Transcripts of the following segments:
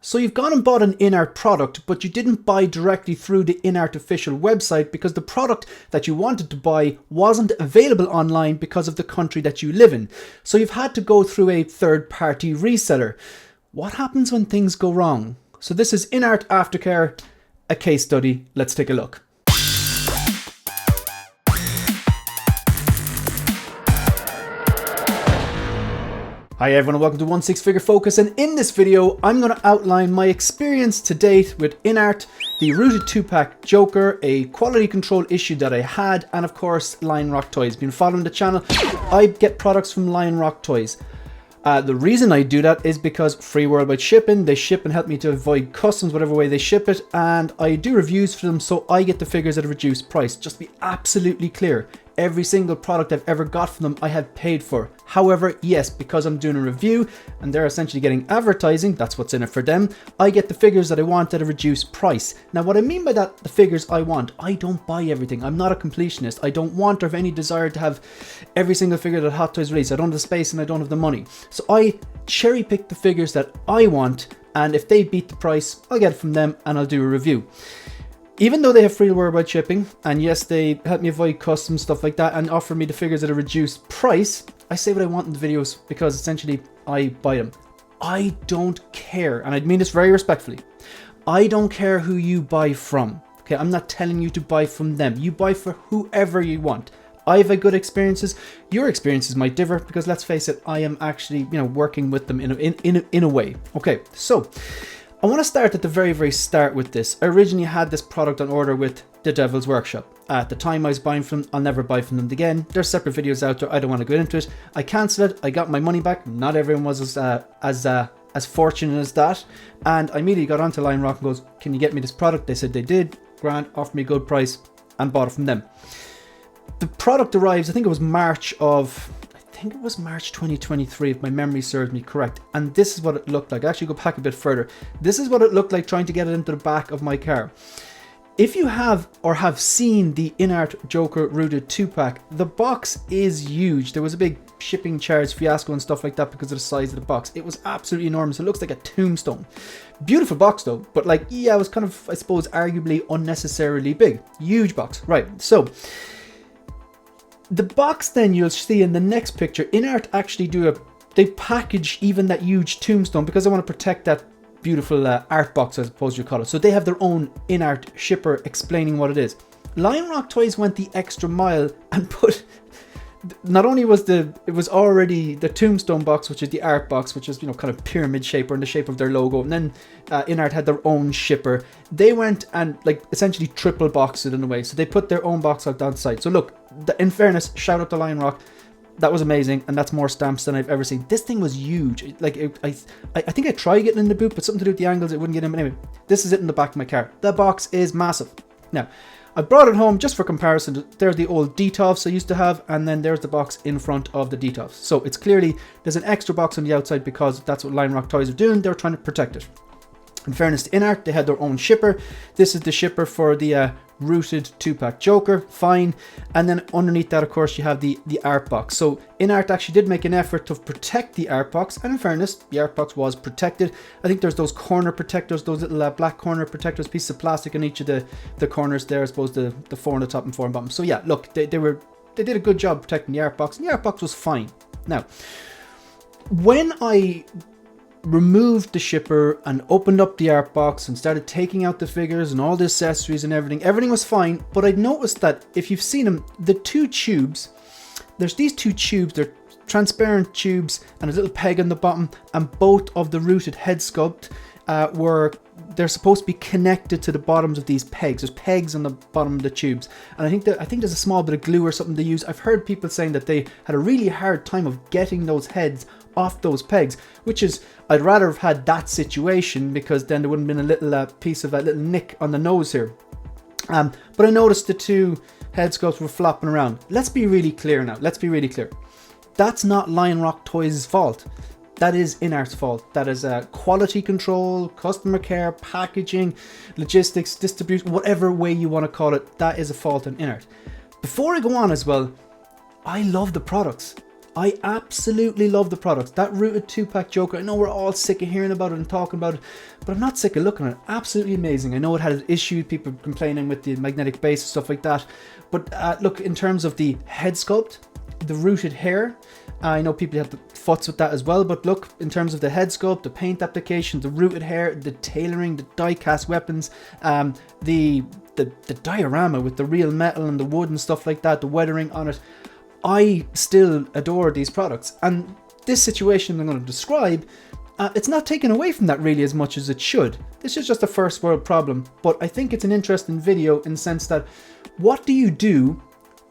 So you've gone and bought an Inart product, but you didn't buy directly through the Inart official website because the product that you wanted to buy wasn't available online because of the country that you live in. So you've had to go through a third-party reseller. What happens when things go wrong? So this is Inart Aftercare, a case study. Let's take a look. Hi everyone and welcome to One Six Figure Focus, and in this video I'm going to outline my experience to date with Inart, the rooted 2-pack Joker, a quality control issue that I had, and of course Lion Rock Toys. Been following the channel, I get products from Lion Rock Toys. The reason I do that is because free worldwide shipping, they ship and help me to avoid customs whatever way they ship it, and I do reviews for them so I get the figures at a reduced price. Just to be absolutely clear, every single product I've ever got from them I have paid for. However, yes, because I'm doing a review and they're essentially getting advertising, that's what's in it for them, I get the figures that I want at a reduced price. Now what I mean by that, the figures I want, I don't buy everything. I'm not a completionist. I don't want or have any desire to have every single figure that Hot Toys release. I don't have the space and I don't have the money. So I cherry pick the figures that I want, and if they beat the price, I'll get it from them and I'll do a review. Even though they have free worldwide shipping, and yes, they help me avoid customs, stuff like that, and offer me the figures at a reduced price, I say what I want in the videos because essentially I buy them. I don't care, and I mean this very respectfully, I don't care who you buy from. Okay, I'm not telling you to buy from them. You buy for whoever you want. I've had good experiences. Your experiences might differ because let's face it, I am actually, working with them in a way. Okay, so I want to start at the very start with this. I originally had this product on order with The Devil's Workshop. At the time I was buying from them, I'll never buy from them again. There's separate videos out there, I don't want to go into it. I cancelled it, I got my money back. Not everyone was as fortunate as that. And I immediately got onto Lion Rock and goes, can you get me this product? They said they did. Grant offered me a good price and bought it from them. The product arrives, I think it was March 2023 if my memory serves me correct, and this is what it looked like. I actually go back a bit further. This is what it looked like trying to get it into the back of my car. If you have seen the Inart Joker rooted 2-pack, the box is huge. There was a big shipping charge fiasco and stuff like that because of the size of the box. It was absolutely enormous. It looks like a tombstone. Beautiful box though, but it was kind of, I suppose, arguably unnecessarily big. Huge box, right? So the box then you'll see in the next picture, Inart actually they package even that huge tombstone because I want to protect that beautiful art box, I suppose you call it. So they have their own Inart shipper explaining what it is. Lion Rock Toys went the extra mile and put, not only was it was already the tombstone box, which is the art box, which is kind of pyramid shape or in the shape of their logo, and then Inart had their own shipper. They went and essentially triple boxed it in a way, so they put their own box out down the side. So look, in fairness, shout out to Lion Rock, that was amazing, and that's more stamps than I've ever seen. This thing was huge. I think I tried getting in the boot, but something to do with the angles, it wouldn't get in. But anyway, this is it in the back of my car. The box is massive. Now, I brought it home just for comparison. There's the old Detolfs I used to have, and then there's the box in front of the Detolfs. So it's clearly, there's an extra box on the outside because that's what Lion Rock Toys are doing. They're trying to protect it. In fairness to Inart, they had their own shipper. This is the shipper for the rooted 2-pack Joker, fine. And then underneath that, of course, you have the art box. So Inart actually did make an effort to protect the art box, and in fairness, the art box was protected. I think there's those corner protectors, those little black corner protectors, pieces of plastic in each of the corners there, I suppose the 4 on the top and 4 on the bottom. So yeah, look, they did a good job protecting the art box, and the art box was fine. Now, when I removed the shipper and opened up the art box and started taking out the figures and all the accessories and everything was fine, but I'd noticed that if you've seen them, the two tubes, there's these two tubes, they're transparent tubes and a little peg on the bottom, and both of the rooted head sculpt they're supposed to be connected to the bottoms of these pegs. There's pegs on the bottom of the tubes, and I think there's a small bit of glue or something they use. I've heard people saying that they had a really hard time of getting those heads off those pegs, which is, I'd rather have had that situation because then there wouldn't have been a little piece of a little nick on the nose here. But I noticed the two head sculpts were flopping around. Let's be really clear now. Let's be really clear. That's not Lion Rock Toys' fault. That is Inart's fault. That is quality control, customer care, packaging, logistics, distribution, whatever way you want to call it. That is a fault on Inart. Before I go on as well, I love the products. I absolutely love the products. That rooted 2-pack Joker, I know we're all sick of hearing about it and talking about it, but I'm not sick of looking at it. Absolutely amazing. I know it had an issue, people complaining with the magnetic base and stuff like that. But look, in terms of the head sculpt, the rooted hair, I know people have the futs with that as well, but look, in terms of the head sculpt, the paint application, the rooted hair, the tailoring, the die-cast weapons, the diorama with the real metal and the wood and stuff like that, the weathering on it, I still adore these products. And this situation I'm going to describe, it's not taken away from that really as much as it should. This is just a first world problem, but I think it's an interesting video in the sense that what do you do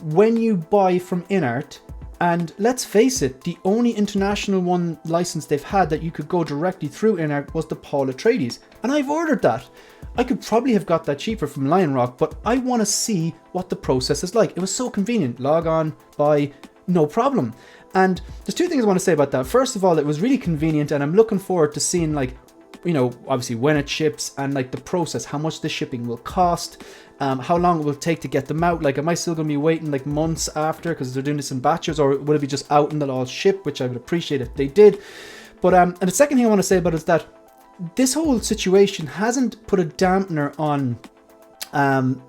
when you buy from Inart? And let's face it, the only international one license they've had that you could go directly through Inart was the Paul Atreides. And I've ordered that. I could probably have got that cheaper from Lion Rock, but I want to see what the process is like. It was so convenient. Log on, buy, no problem. And there's two things I want to say about that. First of all, it was really convenient, and I'm looking forward to seeing, like, you know, obviously when it ships and like the process, how much the shipping will cost, how long it will take to get them out. Like, am I still going to be waiting like months after because they're doing this in batches, or will it be just out and they'll all ship, which I would appreciate if they did. But and the second thing I want to say about it is that this whole situation hasn't put a dampener on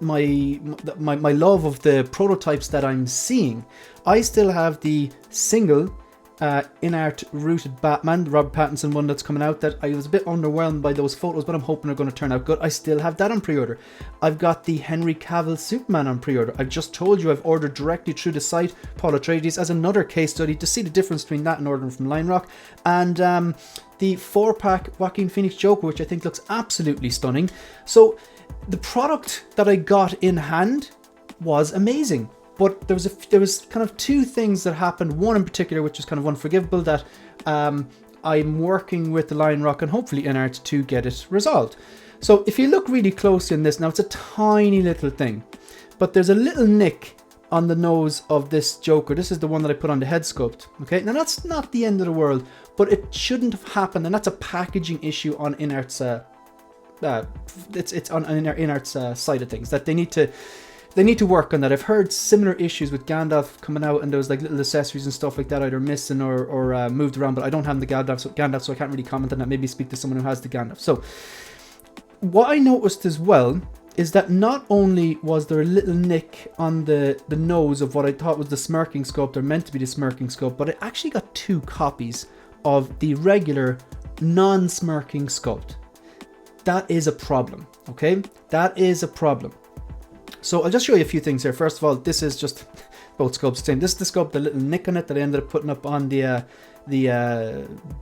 my love of the prototypes that I'm seeing. I still have the single Inart rooted Batman, the Robert Pattinson one that's coming out, that I was a bit underwhelmed by those photos, but I'm hoping they're going to turn out good. I still have that on pre-order. I've got the Henry Cavill Superman on pre-order. I've just told you I've ordered directly through the site, Paul Atreides, as another case study to see the difference between that and ordering from Lion Rock. And the 4-pack Joaquin Phoenix Joker, which I think looks absolutely stunning. So the product that I got in hand was amazing. But there was kind of two things that happened. One in particular, which is kind of unforgivable, that I'm working with the Lion Rock and hopefully Inart to get it resolved. So if you look really closely in this, now it's a tiny little thing, but there's a little nick on the nose of this Joker. This is the one that I put on the head sculpt. Okay, now that's not the end of the world, but it shouldn't have happened, and that's a packaging issue on Inart's. It's on Inart's side of things that they need to work on that. I've heard similar issues with Gandalf coming out, and there was like little accessories and stuff like that either missing or moved around, but I don't have the Gandalf, so I can't really comment on that. Maybe speak to someone who has the Gandalf. So what I noticed as well is that not only was there a little nick on the nose of what I thought was the smirking sculpt, or meant to be the smirking sculpt, but I actually got 2 copies of the regular non-smirking sculpt. That is a problem, okay? That is a problem. So I'll just show you a few things here. First of all, this is just both sculpts the same. This is the sculpt, the little nick on it that I ended up putting up on the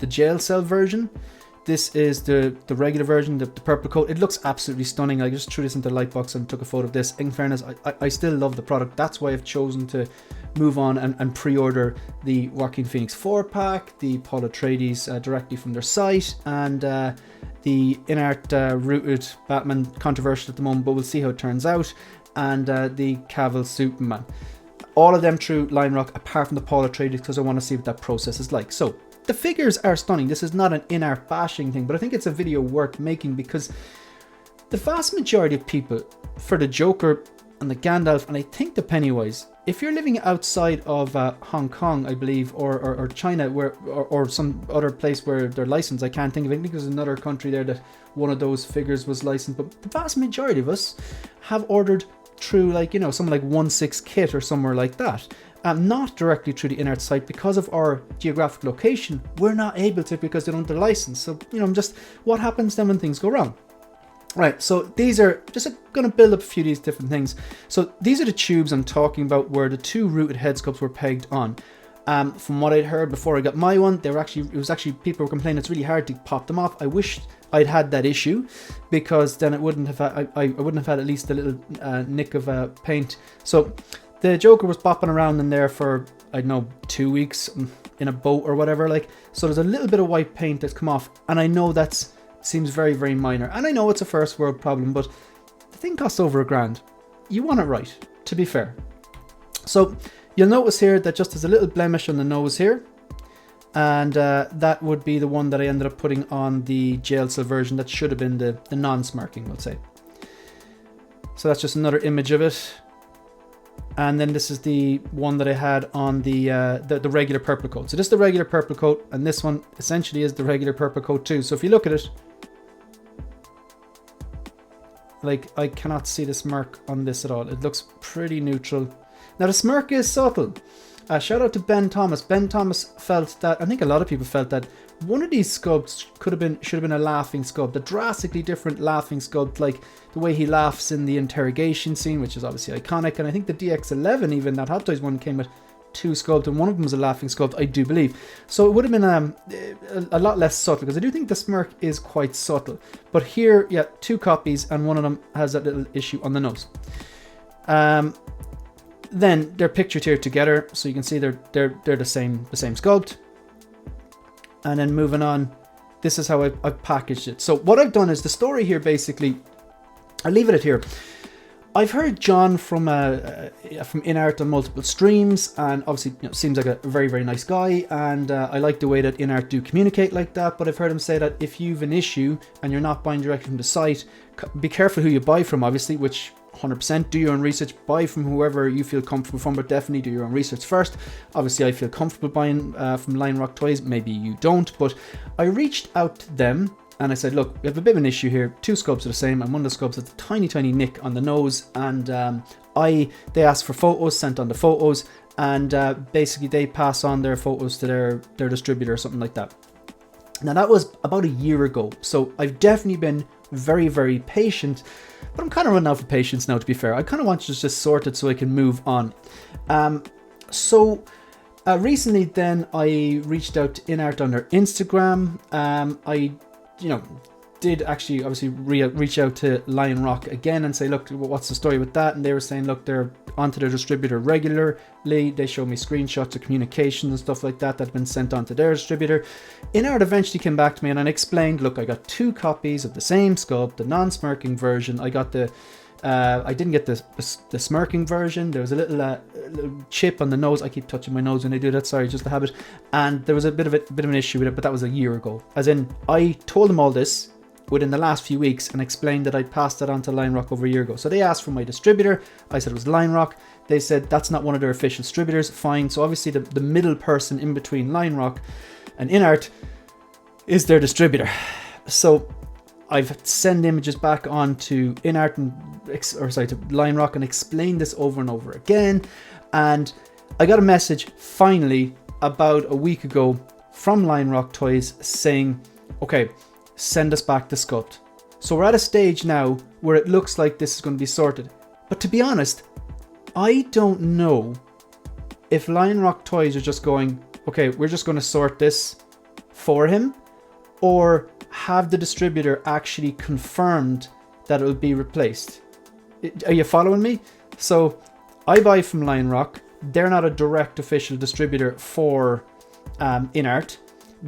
jail cell version. This is the regular version, the purple coat. It looks absolutely stunning. I just threw this into the light box and took a photo of this. In fairness, I still love the product. That's why I've chosen to move on and pre-order the Joaquin Phoenix 4-pack, the Paul Atreides directly from their site, and the Inart rooted Batman, controversial at the moment, but we'll see how it turns out, and the Cavill Superman. All of them through Lion Rock, apart from the Paul Atreides, because I want to see what that process is like. So the figures are stunning. This is not an Inart bashing thing, but I think it's a video worth making, because the vast majority of people, for the Joker and the Gandalf, and I think the Pennywise, if you're living outside of Hong Kong, I believe, or China, or some other place where they're licensed, I can't think of it. I think there's another country there that one of those figures was licensed, but the vast majority of us have ordered through, like, you know, something like 1/6 Kit or somewhere like that. Not directly through the Inart site. Because of our geographic location, we're not able to, because they don't have the license. So, you know, just what happens then when things go wrong. Right, so these are just going to build up a few of these different things. So these are the tubes I'm talking about, where the 2 rooted head sculpts were pegged on. From what I'd heard before I got my one, it was actually people were complaining it's really hard to pop them off. I wish I'd had that issue, because then it wouldn't have I wouldn't have had at least a little nick of paint. So the Joker was bopping around in there for, I don't know, 2 weeks in a boat or whatever. Like, so there's a little bit of white paint that's come off, and I know that's seems very, very minor, and I know it's a first world problem, but the thing costs over $1,000. You want it right, to be fair. So you'll notice here that just there's a little blemish on the nose here, and that would be the one that I ended up putting on the jail cell version. That should have been the non-smirking, we'll say. So that's just another image of it. And then this is the one that I had on the regular purple coat. So this is the regular purple coat, and this one essentially is the regular purple coat too. So if you look at it, like, I cannot see the smirk on this at all. It looks pretty neutral. Now the smirk is subtle. Shout out to Ben Thomas. Ben Thomas felt that, I think a lot of people felt that one of these sculpts should have been a laughing sculpt, a drastically different laughing sculpt, like the way he laughs in the interrogation scene, which is obviously iconic. And I think the DX11, even that Hot Toys one, came with 2 sculpts, and one of them was a laughing sculpt, I do believe. So it would have been a lot less subtle, because I do think the smirk is quite subtle. But here, yeah, 2 copies, and one of them has that little issue on the nose. Then they're pictured here together, so you can see they're the same sculpt. And then moving on, this is how I've packaged it. So what I've done is, the story here basically, I'll leave it here. I've heard John from Inart on multiple streams, and obviously, you know, seems like a very, very nice guy, and I like the way that Inart do communicate like that. But I've heard him say that if you've an issue and you're not buying directly from the site, be careful who you buy from, obviously, which 100%, do your own research, buy from whoever you feel comfortable from, but definitely do your own research first. Obviously, I feel comfortable buying from Lion Rock Toys, maybe you don't, but I reached out to them and I said, look, we have a bit of an issue here. 2 sculpts are the same, and one of the sculpts has a tiny, tiny nick on the nose, and they asked for photos, sent on the photos, and basically they pass on their photos to their distributor or something like that. Now that was about a year ago, so I've definitely been very, very patient, but I'm kind of running out of patience now, to be fair. I kind of want to just sort it so I can move on. Recently then I reached out to Inart on their Instagram. I did actually obviously reach out to Lion Rock again and say, look, what's the story with that? And they were saying, look, they're onto their distributor regularly. They showed me screenshots of communications and stuff like that that had been sent on to their distributor. Inart eventually came back to me and I explained, look, I got 2 copies of the same sculpt, the non-smirking version. I got I didn't get the smirking version. There was a little chip on the nose. I keep touching my nose when I do that. Sorry, just a habit. And there was a bit of an issue with it, but that was a year ago. As in, I told them all this within the last few weeks and explained that I'd passed that on to Lion Rock over a year ago. So they asked for my distributor. I said it was Lion Rock. They said that's not one of their official distributors. Fine. So obviously the middle person in between Lion Rock and Inart is their distributor. So I've sent images back on to Inart to Lion Rock and explained this over and over again. And I got a message finally about a week ago from Lion Rock Toys saying, okay, send us back the sculpt. So we're at a stage now where it looks like this is going to be sorted. But to be honest, I don't know if Lion Rock Toys are just going, okay, we're just going to sort this for him, or have the distributor actually confirmed that it will be replaced. Are you following me? So I buy from Lion Rock. They're not a direct official distributor for Inart.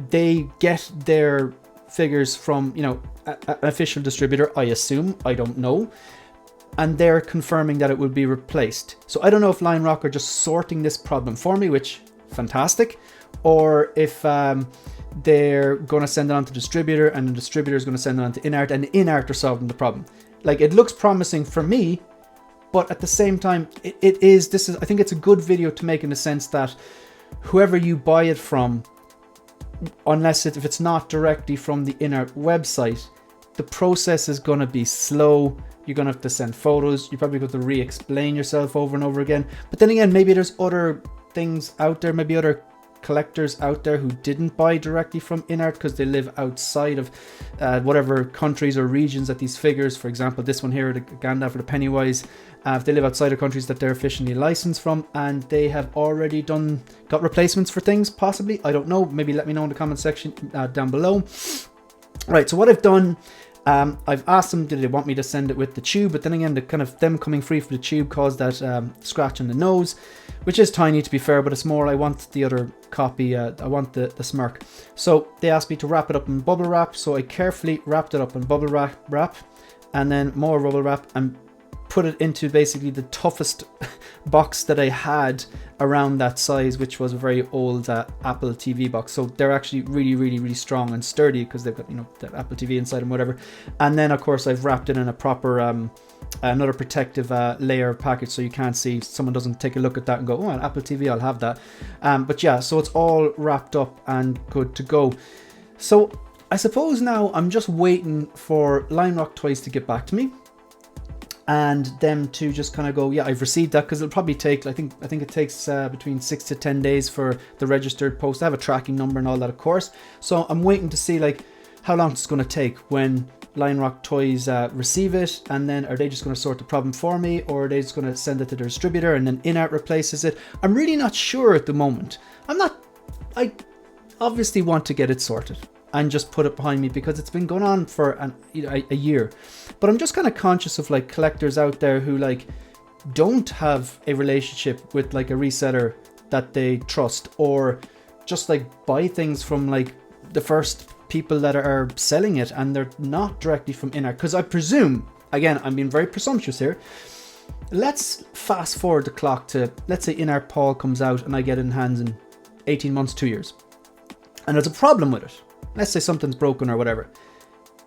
They get their figures from, an official distributor, I assume. I don't know. And they're confirming that it will be replaced. So I don't know if Lion Rock are just sorting this problem for me, which fantastic, or if they're going to send it on to the distributor and the distributor is going to send it on to Inart and Inart are solving the problem. Like, it looks promising for me, but at the same time, I think it's a good video to make in the sense that whoever you buy it from, if it's not directly from the Inart website, the process is going to be slow. You're going to have to send photos. You're probably going to re-explain yourself over and over again. But then again, maybe there's other things out there, maybe other collectors out there who didn't buy directly from Inart because they live outside of whatever countries or regions that these figures, for example, this one here, the Gandalf or the Pennywise, if they live outside of countries that they're officially licensed from and they have already got replacements for things, possibly, I don't know, maybe let me know in the comment section down below. Right, so what I've done, I've asked them, did they want me to send it with the tube? But then again, the kind of them coming free for the tube caused that scratch on the nose, which is tiny to be fair, but it's more, I want the other copy, I want the smirk. So they asked me to wrap it up in bubble wrap, so I carefully wrapped it up in bubble wrap, and then more bubble wrap, and put it into basically the toughest box that I had around that size, which was a very old Apple TV box. So they're actually really strong and sturdy because they've got, you know, the Apple TV inside and whatever. And then of course I've wrapped it in a proper another protective layer package, so you can't see, someone doesn't take a look at that and go, oh, an Apple TV, I'll have that. But yeah, so it's all wrapped up and good to go. So I suppose now I'm just waiting for Line Rock Toys to get back to me and them to just kind of go, yeah, I've received that, because it'll probably take, I think it takes between 6 to 10 days for the registered post. I have a tracking number and all that, of course. So I'm waiting to see like how long it's going to take when Line Rock Toys receive it, and then are they just going to sort the problem for me, or are they just going to send it to the distributor and then Inart replaces it? I'm really not sure at the moment. I obviously want to get it sorted and just put it behind me, because it's been going on for a year. But I'm just kind of conscious of like collectors out there who like don't have a relationship with like a reseller that they trust, or just like buy things from like the first people that are selling it and they're not directly from Inart. Because I presume, again, I'm being very presumptuous here, let's fast forward the clock to, let's say Inart Paul comes out and I get it in hands in 18 months, 2 years, and there's a problem with it. Let's say something's broken or whatever.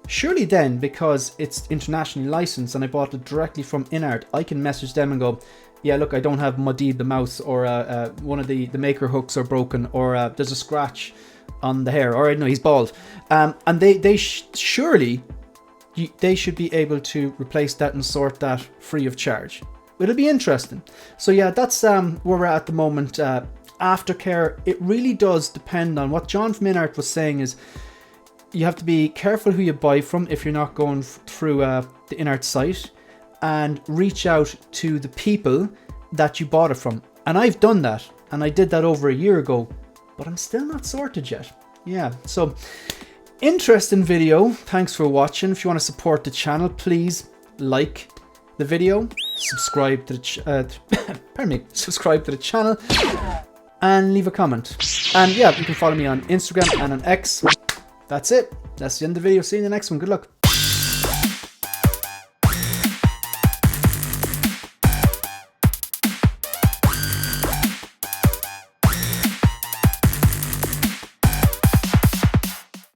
Surely then, because it's internationally licensed and I bought it directly from Inart, I can message them and go, yeah, look, I don't have Mudid the mouse, or one of the maker hooks are broken, or there's a scratch on the hair, or no, he's bald. And they surely they should be able to replace that and sort that free of charge. It'll be interesting. So yeah, that's where we're at the moment. Aftercare, it really does depend on what John from Inart was saying. Is you have to be careful who you buy from if you're not going through the Inart site, and reach out to the people that you bought it from. And I've done that, and I did that over a year ago, but I'm still not sorted yet. Yeah, so interesting video. Thanks for watching. If you want to support the channel, please like the video, subscribe to the subscribe to the channel, and leave a comment. And yeah, you can follow me on Instagram and on X. That's it. That's the end of the video. See you in the next one. Good luck.